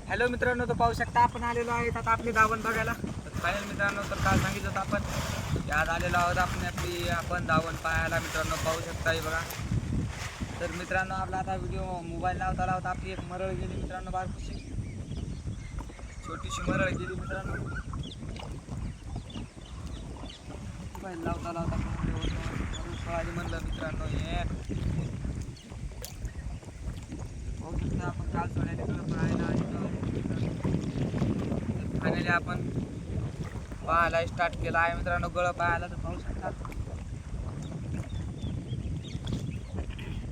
Hello मित्रांनो, तर पाहू शकता आपण आलेलो आहेत आता आपली धावण बघायला. तर फायनल मित्रांनो, तर काल सांगितलं होतं आपण आज आलेलो आहोत आपण धावण पाहायला. मित्रांनो पाहू शकता हे बघा. तर मित्रांनो आपला आता व्हिडिओ मोबाईल लावता लावता आपली एक मरळ गेली मित्रांनो, बारकुशी छोटीशी मरळ गेली मित्रांनो. मोबाईल लावता लावता मरळ म्हणलं मित्रांनो हे पाहू शकता आपण काल सोडायला पाहायला फायनली आपण पाहायला स्टार्ट केला आहे मित्रांनो. गळ पाहायला तर पाहू शकता.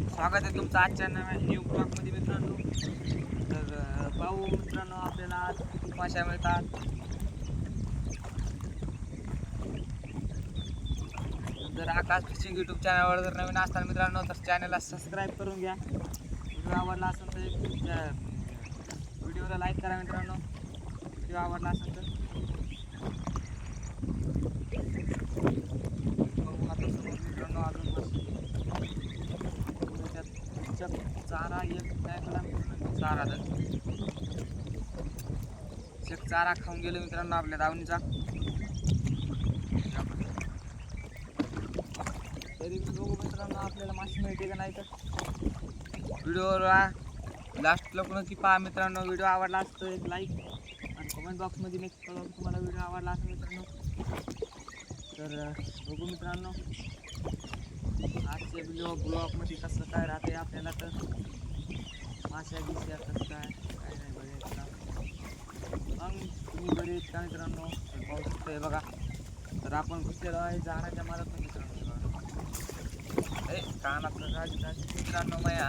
स्वागत आहे तुमचं आजच्या नव्या न्यू ब्लॉगमध्ये मित्रांनो. तर पाहू मित्रांनो आपल्याला आज किती माशा मिळतात. जर आकाश फिशिंग यूट्यूब चॅनलवर जर नवीन असताल मित्रांनो तर चॅनलला सबस्क्राईब करून घ्या. व्हिडिओ आवडला असेल तर व्हिडिओला लाईक करा मित्रांनो. व्हिडिओ आवडला असेल तर मित्रांनो अजून चारा एक काय चारा चारा खाऊन गेलो मित्रांनो आपल्या दावणीचा. तरी मी बघू मित्रांनो आपल्याला माशी मिळते का नाही. तर व्हिडिओला लास्ट लोक पहा मित्रांनो. व्हिडिओ आवडला असतो एक लाईक आणि कमेंट बॉक्समध्ये नेक्स्ट कळवा तुम्हाला व्हिडिओ आवडला असेल मित्रांनो. तर बघू मित्रांनो आजच्या व्हिडिओ ब्लॉगमध्ये कसं काय राहते आपल्याला. तर माश्या गिश्या कसं काय काय नाही बघायचं. मग तुम्ही बरे आहेत का मित्रांनो. तर पाहू शकता बघा. तर आपण घुसलेलो आहे जाण्याच्या मार्गात मित्रांनो. कानातलं गाडी मित्रांनो माया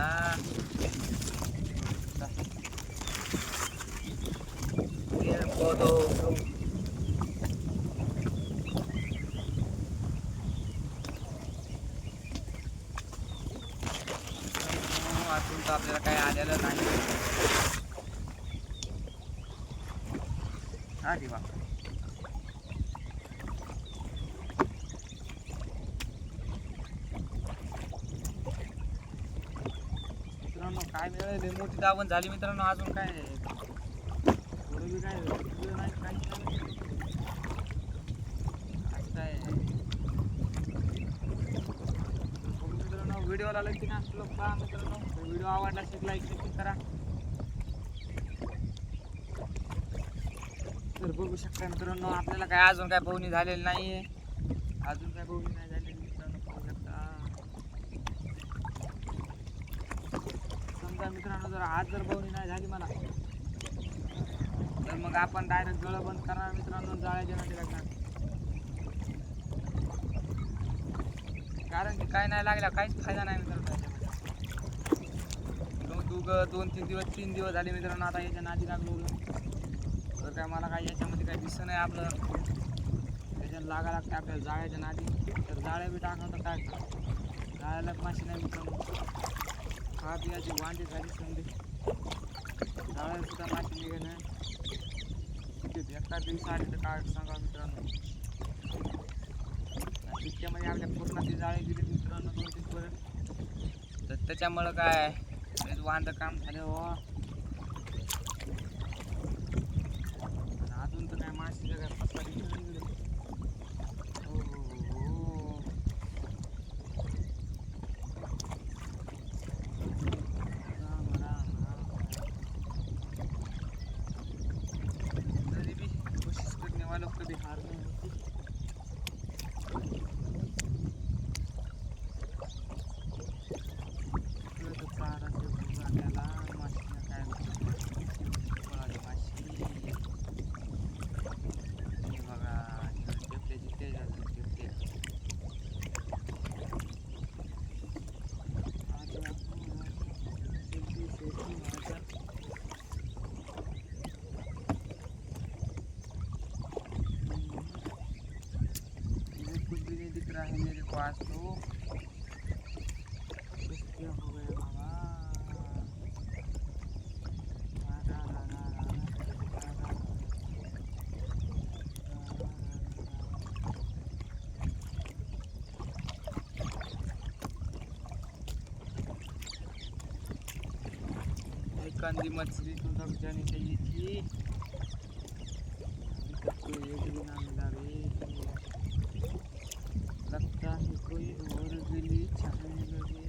अजून तर आपल्याला काही आलेलं नाही. अरे वा मित्रांनो काय मिळाले मोठी दावण झाली मित्रांनो. अजून काय थोडं बी काय नाही काहीच नाही. मित्रांनो व्हिडिओला लाईक की नाही लोक पहा मित्रांनो. व्हिडिओ आवडला असेल लाईक नक्की करा. तर बघू शकता मित्रांनो आपल्याला काय अजून काय बोवणी झालेली नाहीये. अजून काय बोवणी नाही झालेली मित्रांनो. पाहू शकता. समजा मित्रांनो जर आज जर बोवणी नाही झाली मला तर मग आपण डायरेक्ट गळ बंद करणार मित्रांनो. जाळ्याच्या नदी लागणार. कारण की काय नाही लागल्या काहीच फायदा नाही मित्रांनो. दोन तीन दिवस 3 दिवस झाले मित्रांनो आता याच्या नादी लागलो. तर काय मला काय याच्यामध्ये काही दिसत नाही आपलं. त्याच्यात लागा लागतं आपल्याला जाळ्याच्या नादी. तर जाळ्या बी टाकणं तर काय जाळ्याला माशी नाही मित्रांनो. खा पियाची वांजी झाली संधी. जाळ्याला सुद्धा माशी निघे नाही. एका दिवस आली तर काय सांगा मित्रांनो. तितक्यामध्ये आपल्या पूर्ण ती जाळी गेली मित्रांनो 2-3 पर्यंत. तर त्याच्यामुळं काय वांद काम झालं हो. अजून तर काय माशी काय फसला दिसत नाही. हो हो राम राम राम. तरी भी कोशिश करने वालों कभी हार नहीं होती. चारा त्याला माशी काय बघा टेपल्याची ते झालं टेपल्या. कुछ भी नहीं दिख रहा है मेरे पास तो क्या हो गया बाबा. कंदी मछली तो लग जानी चाहिए थी। अभी तक तो एक भी ना मिला रे। लगता है कोई और गिली चाहने लगे।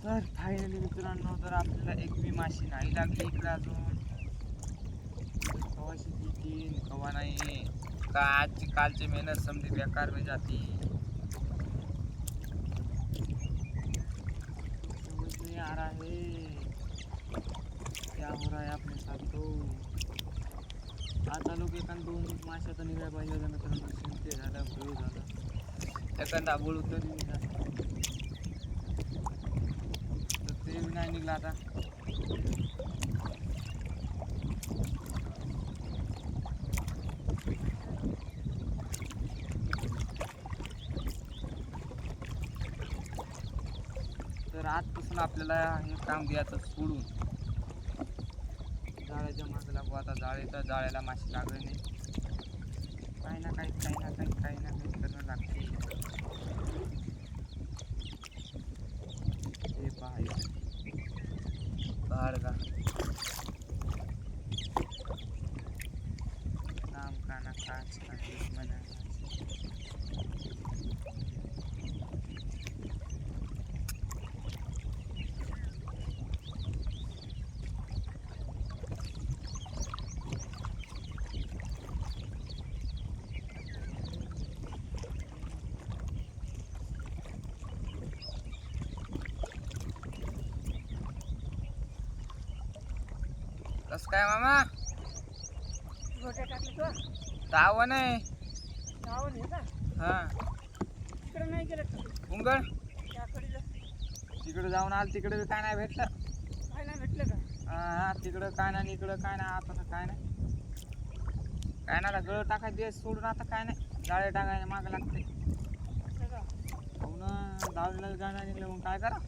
तर फायनली मित्रांनो, तर आपल्याला एक बी माशी नाही लागली इकडे अजून. कवाशी तीन कवा नाही का, आजची कालची मेहनत समधी बेकार में जाती. समझ नहीं आ रहा है क्या हो रहा है अपने साथ. तो आता लोक एखाद दोन माशा तर निघायला पाहिजे होत्या मित्रांनो. शिंपे झालं, भरू झालं, एखादा बोलू तरी निघाला, तर ते बी नाही निघला आता. तर आजपासून आपल्याला हे काम द्यायचं सोडून जाळ्याच्या मागे लागू. आता जाळीचा जाळ्याला माशी लागले नाही. काही ना काही करणं लागते. हे पहा पहाड का काम का ना काच का दुश्मन है. कस काय मामा गोट्या टाकली तो तावन आहे. गावन आहे का हा तिकडे नाही गेलं का उंगड त्याकडे तिकडे जाऊन आल. तिकडे बी काय नाही भेटलं. काय नाही भेटलं का हा तिकडं काय नाही, इकडं काय नाही. आता तर काय नाही, काय नाही. गळ टाकायचं दिवस सोडून आता काय नाही. जाळे टाकायला मागं लागते. असं का हो ना, दावलेलं काय नाही निघलं मग काय करा.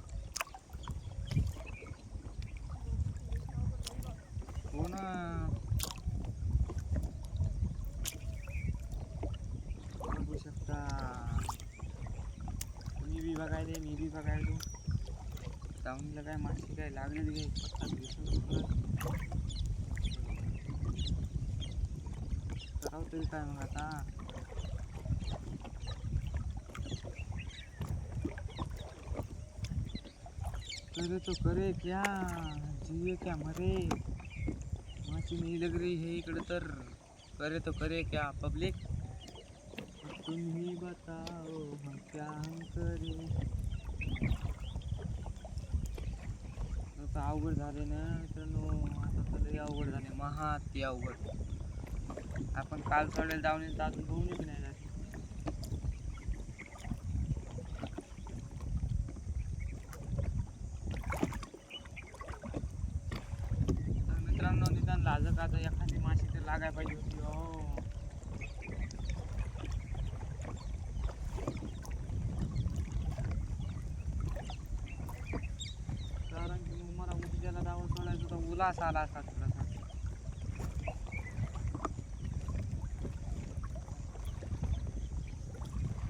हो ना, बघू शकता. मी बी बघायले, मी बी बघायलो. जाऊनला काय माशी काय लागलेली काय पत्ता दिसत करावं तरी काय मग आता. करे तो करे क्या, जिए क्या मरे. माशी नहीं लग रही है इकडे, तर करे तो करे क्या पब्लिक. तुम ही बताओ हम क्या हम करे. आता अवघड झाले ना मित्रांनो. आता तर लय अवघड झाले, महा ते अवघड. आपण काल सोडायला जाऊन येतो, अजून बघून बी नाही जाते. तर मित्रांनो, निदान लाजक आता एखादी माशी तर लागायला पाहिजे होती. हो कारण की मग मला उद्याला जाऊन सोडायचं तर उलास आला असता थोडासा.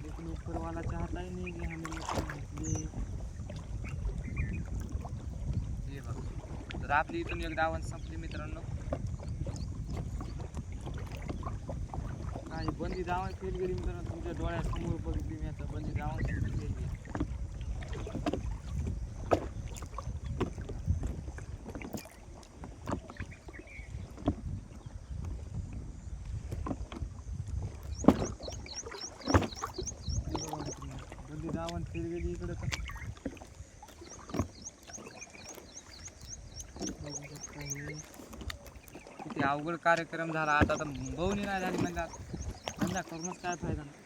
लेकिन ऊपर वाला चाहता ही नहीं कि हमें मछली. हे बघ, तर आपली इथून एक दावण संपली मित्रांनो. काही बंदी दावण फेल गेली मित्रांनो. तुमच्या डोळ्यासमोर बघितली मी आता बंदी दावण फेल गेली. बंदी दावण फेल गेली इकडे तर. बघू शकता हे किती अवघड कार्यक्रम झाला. आता तर बहुनी नाही झाली म्हणजे धंदा करूनच काय फायदा नाही.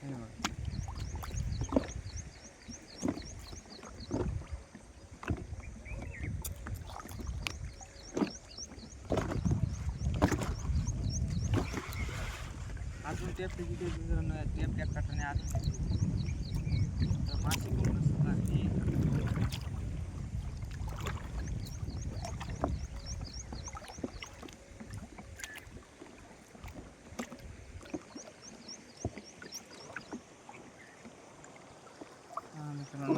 हे बघ. अजून टेप तिथे मित्रांनो टेप टॅप काढताना आता तर मासे करून मित्रांनो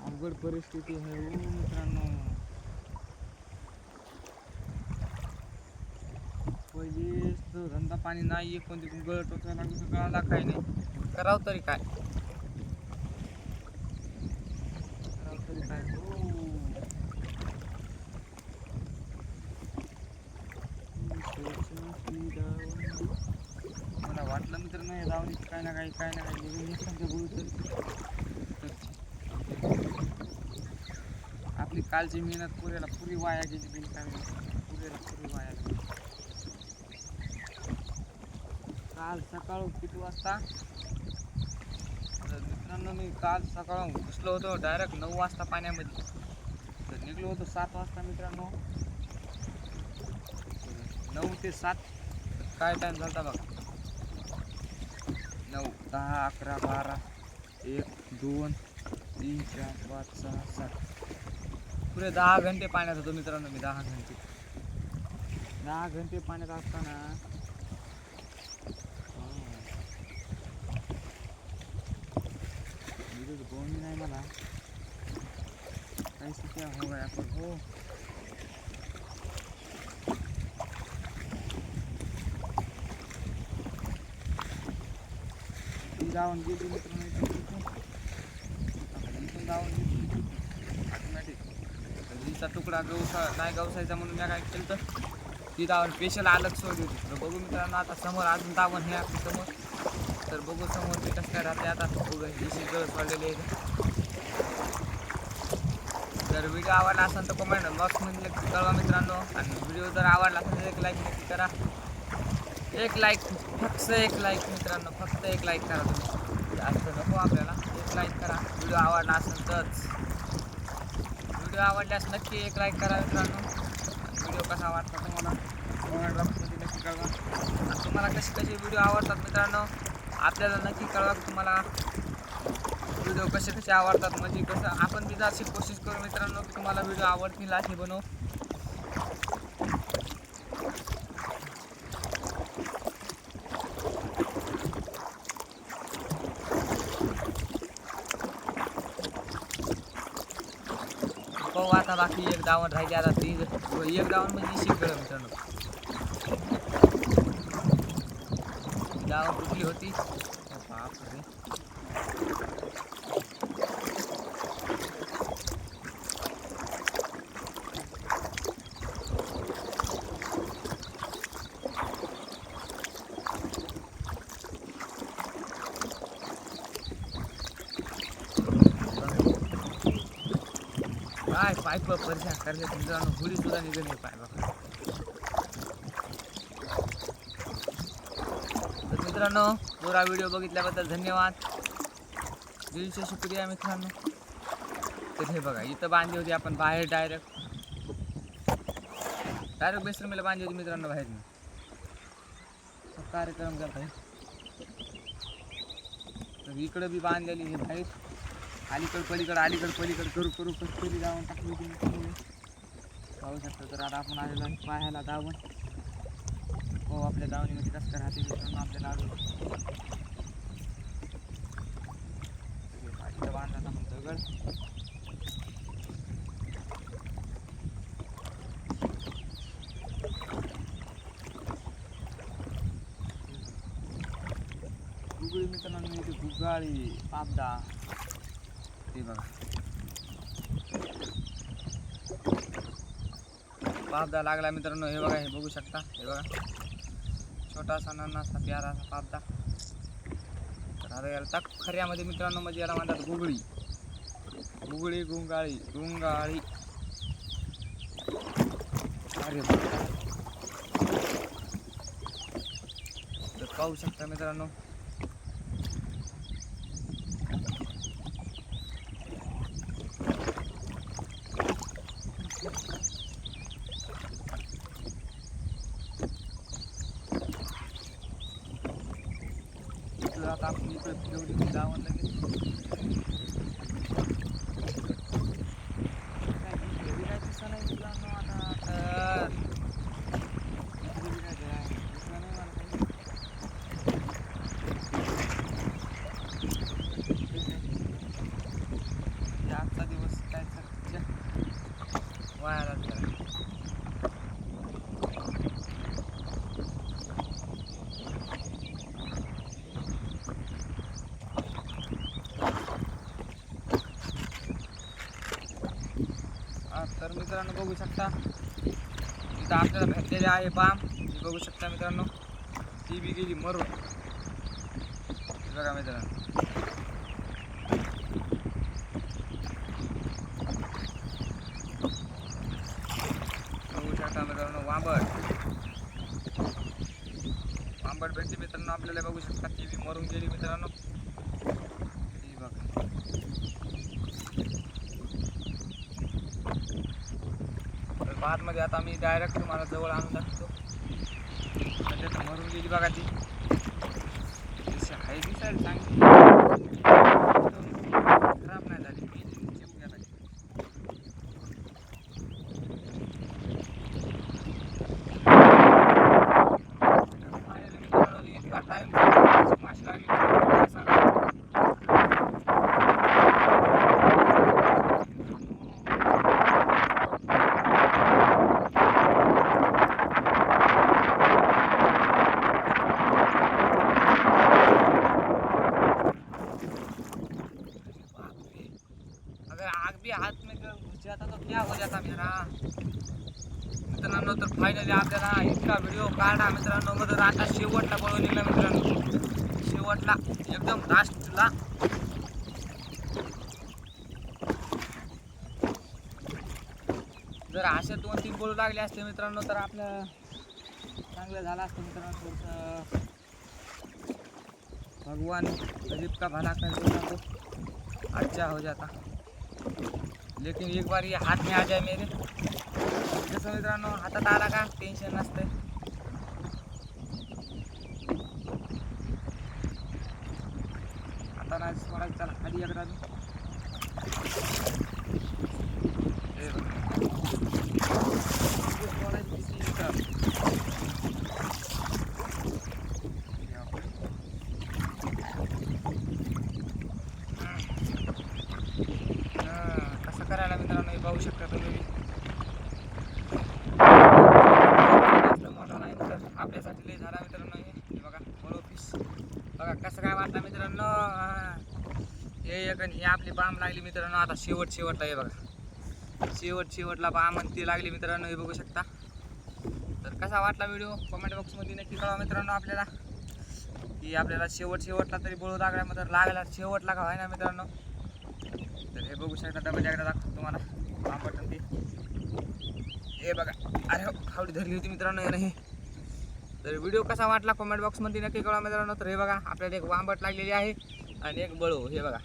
अवघड परिस्थिती आहे हो मित्रांनो. पहिलेच तर धंदा पाणी नाही आहे, कोणती गळ टोचायला लागली कळाला काही नाही. करावं तरी काय हो. मला वाटलं मित्रांनो हे जाऊन काय ना काही निघून सध्या बोलू तरी आपली कालची मेहनत पुरी वाया गेली पुरी वाया गेली. काल सकाळ किती वाजता तर मित्रांनो मी काल सकाळ घुसलो होतो डायरेक्ट 9 वाजता पाण्यामध्ये. तर निघलो होतो 7 वाजता मित्रांनो. 9 ते 7 काय टाईम झाला बघा. 9, 10, 11, 12, 1, 2, 3, 4, 5, 6, 7 पुरे 10 घंटे पाण्यात होतो मित्रांनो मी. 10 घंटे पाण्यात असताना बोलणी नाही मला काही शिक्या हो गया आपण हो. जाऊन गेली मित्रांनो इथून जाऊन गेली ऑटोमॅटिक. हिचा तुकडा गवसायचा म्हणून मी काय केलं तर ती दावण स्पेशल अलग सोडली होती. तर बघू मित्रांनो आता समोर अजून दावण हे आपली समोर. तर बघू समोर ते कसं काय राहते आता. बघू हिची गळ पडलेली आहे. जर व्हिडिओ आवडला असेल तर कमेंट बॉक्समध्ये कळवा मित्रांनो. आणि व्हिडिओ जर आवडला असेल तर एक लाईक नक्की करा. एक लाईक फक्त एक लाईक मित्रांनो, फक्त एक लाईक करा तुम्ही. जास्त नको आपल्याला. एक लाईक करा व्हिडिओ आवडला असेल तरच. व्हिडिओ आवडल्यास नक्की एक लाईक करा मित्रांनो. व्हिडिओ कसा वाटला तुम्हाला कमेंट बॉक्समध्ये नक्की कळवा. तुम्हाला कसे व्हिडिओ आवडतात मित्रांनो आपल्याला नक्की कळवा. तुम्हाला व्हिडिओ कसे आवडतात म्हणजे कसं आपण बी अशी कोशिश करू मित्रांनो की तुम्हाला व्हिडिओ आवडतील असे बनवू. पाहू आता बाकी एक दावण राहिली आता ती एक दावण म्हणजे शिकलं मित्रांनो. दावण कुठली होती बापरे. काय पाईप परेशान करते मित्रांनो. हुडी सुद्धा निघत नाही पाय बघा. तर मित्रांनो पुरा व्हिडिओ बघितल्याबद्दल धन्यवाद. दिलचे शुक्रिया मित्रांनो. तर हे बघा इथं बांधली होती आपण बाहेर डायरेक्ट बेसरमीला बांधली होती मित्रांनो बाहेर. कार्यक्रम करत आहे तर इकडं बी बांधलेली हे बाहेर. अलीकडं पलीकडं करू कधी जाऊन टाकली होती पाहू शकतो. तर आता आपण आलेलो आहे पाहायला दावण. हो आपल्या दावणीमध्ये कसं काय राहते मित्रांनो आपल्याला आलो बांधला आपण दगड. गुगळी मित्रांनो इथे गुगाळी पापदा ते बघा. पापदा लागला मित्रांनो. हे बघा हे बघू शकता. हे बघा छोटासा नानासा प्यारासा पापदा. तर आता याला टाक खऱ्यामध्ये मित्रांनो म्हणजे याला म्हणतात गुगळी गुंगाळी. अरे तर पाहू शकता मित्रांनो. आता आपण इकडे फिरवली जावं लगेच काय दिसत नाही मित्रांनो आता तर दिसलं नाही मला काही. आजचा दिवस काय वाया गेला. तर मित्रांनो बघू शकता इथं आपल्याला भेटलेले आहे बाम बघू शकता मित्रांनो ती बी गेली मरून बघा मित्रांनो बघू शकता मित्रांनो वांबट भेटली मित्रांनो आपल्याला बघू शकता ती बी मरून गेली मित्रांनो ती बघा बादमध्ये आता मी डायरेक्ट तुम्हाला जवळ आणून दाखवतो सध्या मरून गेली बघा ती आहे ती साईड चांगली खराब नाही झाली इतका टाइम माशी लागली हाथ में घुस जाता तो क्या हो जाता मेरा मित्रांनो तर फायनली आपल्याला इतका व्हिडिओ काढा मित्रांनो मग आता शेवटला पळून निघला मित्रांनो शेवटला एकदम लास्टला जर असे 2-3 पळू लागले असते मित्रांनो तर आपलं चांगलं झालं असतं मित्रांनो थोडंसं भगवान गरीब का भला कर देना तो अच्छा हो जाता लेकिन एक बार ये हाथ में आ जाए मेरे जसं मित्रांनो हातात आला का टेन्शन नसते आता नाही सोडायचं चला खाली एकदा कसं करायला मित्रांनो हे पाहू शकता तुम्ही मोठा नाही तर आपल्यासाठी लय झाला मित्रांनो हे बघा बरो पीस बघा कसं काय वाटतं मित्रांनो हे एक हे आपली बाम लागली मित्रांनो आता शेवटला हे बघा शेवटला बाम आणि ती लागली मित्रांनो हे बघू शकता तर कसा वाटला व्हिडिओ कमेंट बॉक्समध्ये नक्की कळवा मित्रांनो आपल्याला की आपल्याला शेवटला तरी बळू लागला मग लागला शेवटला का व्हायना मित्रांनो तर हे बघू शकता डबल एकदा दाखवतो तुम्हाला वांबट ते हे बघा अरे खावडी धरली होती मित्रांनो नाही तर व्हिडिओ कसा वाटला कमेंट बॉक्समध्ये नक्की कळवा मित्रांनो तर हे बघा आपल्याला एक वांबट लागलेली आहे आणि एक बळू हे बघा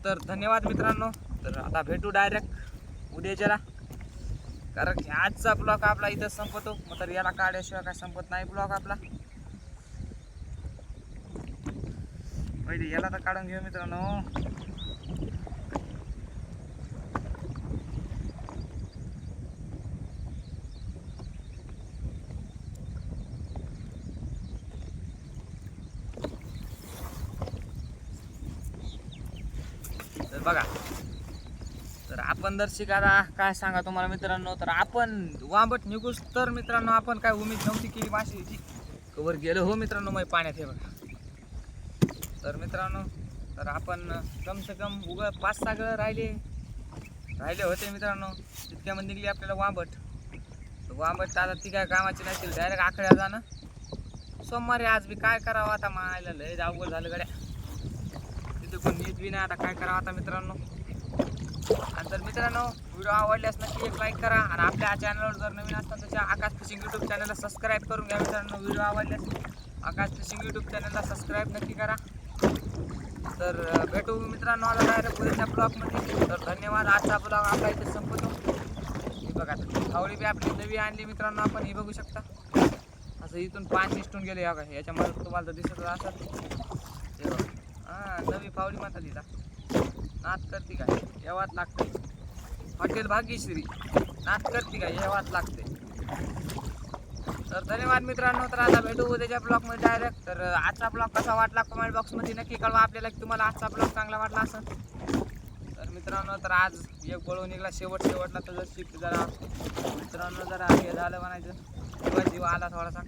तर धन्यवाद मित्रांनो तर आता भेटू डायरेक्ट उद्याच्याला कारण की आजचा ब्लॉग आपला इथं संपतो मग तर याला काढल्याशिवाय काय संपत नाही ब्लॉग आपला पहिले याला तर काढून घेऊ मित्रांनो तर बघा तर आपण जर शिकायला काय सांगा तुम्हाला मित्रांनो तर आपण वांबट निघूस तर मित्रांनो आपण काय उमेद नव्हती केली माशीची कवर गेलो हो मित्रांनो मग पाण्यात हे बघा तर मित्रांनो तर आपण कम से कम 5-6 गळ राहिले होते मित्रांनो तितक्यामध्ये निघली आपल्याला वांबट आता ती काय कामाची नसेल डायरेक्ट आखड्या जाणं सोमवारी आज बी काय करावं आता मायला लय अवघड झालं गड्या तिथे कोण नीट बी नाही आता काय करावं आता मित्रांनो आणि तर मित्रांनो व्हिडिओ आवडल्यास नक्की एक लाईक करा आणि आपल्या चॅनलवर जर नवीन असताना त्याच्या आकाश फिशिंग यूट्यूब चॅनलला सबस्क्राईब करून घ्या मित्रांनो व्हिडिओ आवडल्यास आकाश फिशिंग यूट्यूब चॅनलला सबस्क्राईब नक्की करा तर भेटू मित्रांनो आता डायरेक्ट पुढच्या ब्लॉगमध्ये तर धन्यवाद आजचा ब्लॉग आपला इथे संपतो हे बघा खावडी बी आपली नवी आणली मित्रांनो आपण हे बघू शकता असं इथून पाणी निसटून गेले या काय याच्यामध्ये तुम्हाला तर दिसत असत. हा नवी फावडी म्हणतात तिला. नात करते काय येवाच लागते. हॉटेल भाग्यश्री नात करते काय येवाच लागते. तर धन्यवाद मित्रांनो. तर आता भेटू उद्याच्या ब्लॉगमध्ये डायरेक्ट. तर आजचा ब्लॉग कसा वाटला कमेंट बॉक्समध्ये नक्की कळवा आपल्याला की तुम्हाला आजचा ब्लॉग चांगला वाटला असेल. तर मित्रांनो तर आज एक बळू निघला शेवटला तर शिफ्ट जरा मित्रांनो जरा हे झालं म्हणायचं जीव आला थोडासा.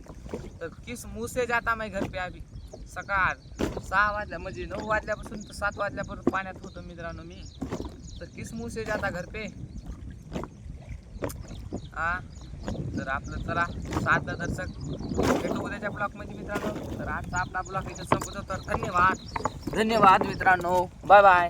तर किस मुँह से जाता मैं घर पे अभी. सकाळ 6 वाजल्या म्हणजे 9 वाजल्यापासून तर 7 वाजल्यापर्यंत पाण्यात होतो मित्रांनो मी. तर किस मुँह से जाता घर पे. हा तर आपलं चला साधं दर्शक भेटू उद्याच्या ब्लॉगमध्ये मित्रांनो. तर आजचा आपला ब्लॉग इथं संपतो. तर धन्यवाद मित्रांनो. Bye bye.